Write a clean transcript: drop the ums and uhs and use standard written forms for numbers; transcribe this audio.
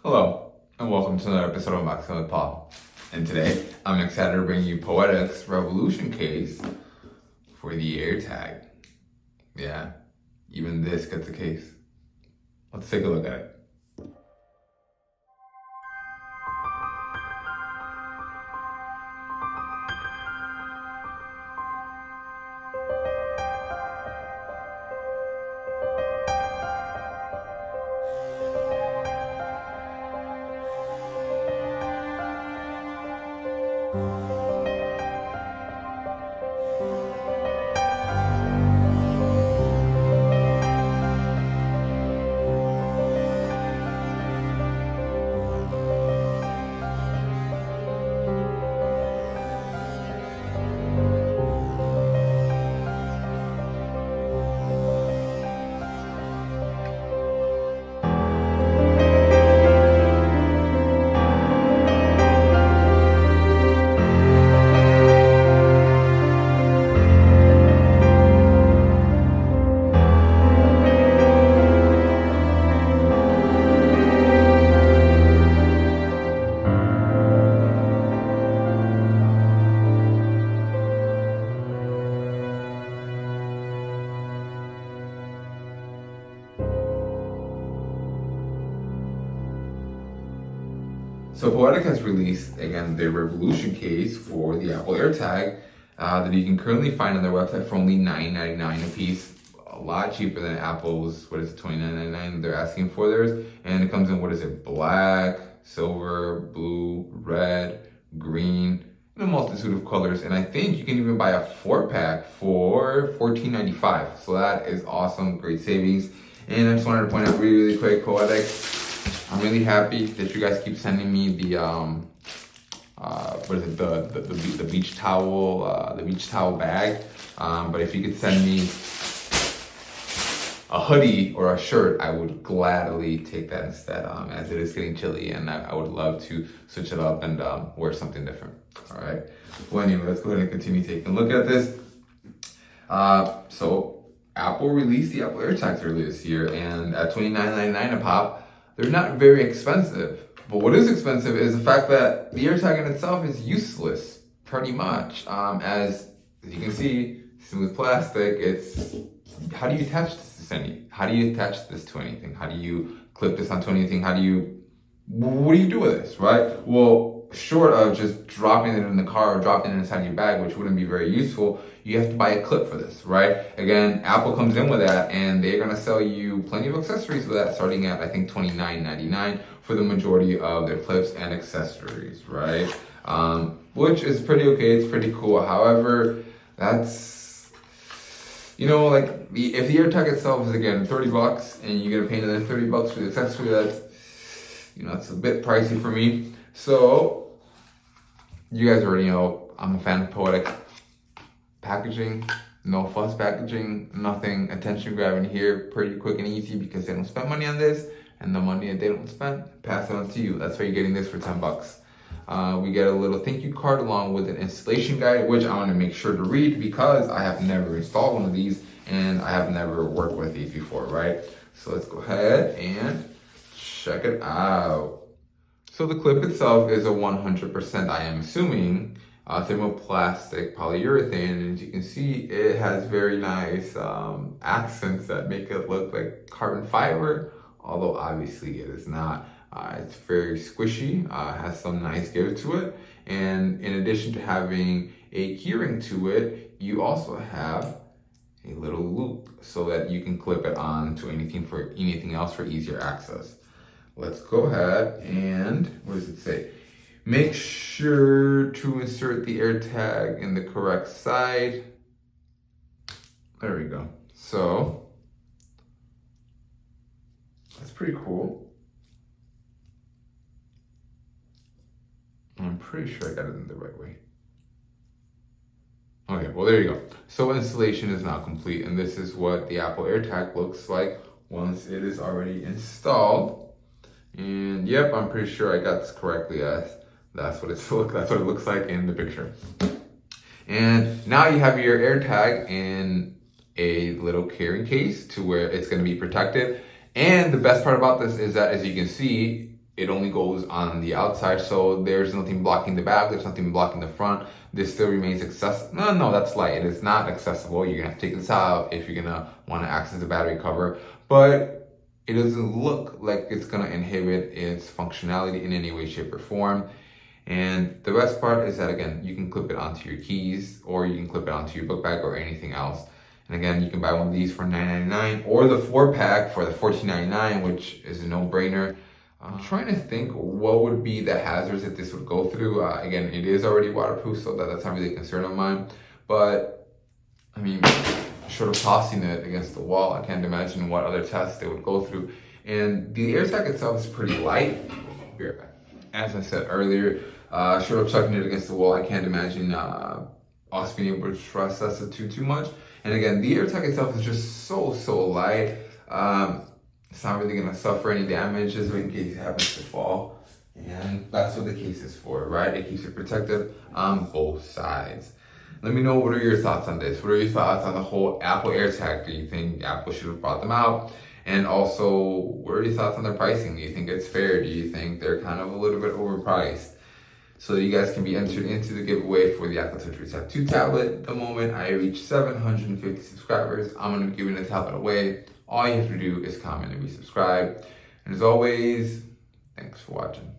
Hello, and welcome to another episode of Unboxing with Paul. And today, I'm excited to bring you Poetics Revolution case for the Airtag. Yeah, even this gets a case. Let's take a look at it. So Poetic has released, again, their Revolution case for the Apple AirTag that you can currently find on their website for only $9.99 a piece. A lot cheaper than Apple's, $29.99 they're asking for theirs. And it comes in, black, silver, blue, red, green, and a multitude of colors. And I think you can even buy a 4-pack for $14.95. So that is awesome, great savings. And I just wanted to point out really quick, Poetic, I'm really happy that you guys keep sending me the the beach towel bag. But if you could send me a hoodie or a shirt, I would gladly take that instead, as it is getting chilly and I would love to switch it up and wear something different. All right. Well, anyway, let's go ahead and continue taking a look at this. So Apple released the Apple AirTags earlier this year, and at $29.99 a pop, they're not very expensive. But what is expensive is the fact that the AirTag in itself is useless, pretty much. As you can see, smooth plastic, how do you attach this to anything? How do you attach this to anything? How do you clip this onto anything? What do you do with this, right? Well, short of just dropping it in the car or dropping it inside your bag, which wouldn't be very useful, you have to buy a clip for this, right? Again, Apple comes in with that, and they're gonna sell you plenty of accessories with that, starting at, I think, $29.99 for the majority of their clips and accessories, right? Which is pretty okay, it's pretty cool. However, that's, if the AirTag itself is, again, $30 and you get a pay another $30 for the accessory, that's, it's a bit pricey for me. So, you guys already know I'm a fan of Poetic packaging, no fuss packaging, nothing attention grabbing here, pretty quick and easy because they don't spend money on this, and the money that they don't spend, pass it on to you. That's why you're getting this for $10. We get a little thank you card along with an installation guide, which I want to make sure to read because I have never installed one of these and I have never worked with these before, right? So let's go ahead and check it out. So the clip itself is a 100%, I am assuming, thermoplastic polyurethane, and as you can see, it has very nice accents that make it look like carbon fiber, although obviously it is not. It's very squishy, has some nice give to it, and in addition to having a keyring to it, you also have a little loop so that you can clip it on to anything else for easier access. Let's go ahead and, what does it say? Make sure to insert the AirTag in the correct side. There we go. So, that's pretty cool. I'm pretty sure I got it in the right way. Okay, well, there you go. So installation is now complete, and this is what the Apple AirTag looks like once it is already installed. And yep, I'm pretty sure I got this correctly, as that's what it looks like in the picture. And now you have your AirTag in a little carrying case to where it's going to be protected. And the best part about this is that, as you can see, it only goes on the outside, so there's nothing blocking the back, there's nothing blocking the front. This still remains accessible. No, that's light. It is not accessible. You're gonna have to take this out if you're gonna want to access the battery cover, but it doesn't look like it's gonna inhibit its functionality in any way, shape, or form. And the best part is that, again, you can clip it onto your keys, or you can clip it onto your book bag or anything else. And again, you can buy one of these for $9.99 or the 4-pack for the $14.99, which is a no-brainer. I'm trying to think what would be the hazards that this would go through. Again, it is already waterproof, so that's not really a concern of mine. But, I mean, short of tossing it against the wall, I can't imagine what other tests they would go through. And the Airtag itself is pretty light. As I said earlier, short of chucking it against the wall, I can't imagine us being able to stress test it too much. And again, the Airtag itself is just so light. It's not really gonna suffer any damages in case it happens to fall. And that's what the case is for, right? It keeps it protected on both sides. Let me know, what are your thoughts on this? What are your thoughts on the whole Apple AirTag? Do you think Apple should have brought them out? And also, what are your thoughts on their pricing? Do you think it's fair? Do you think they're kind of a little bit overpriced? So you guys can be entered into the giveaway for the Apple Touch Reset 2 tablet. The moment I reach 750 subscribers, I'm going to be giving the tablet away. All you have to do is comment and resubscribe. And as always, thanks for watching.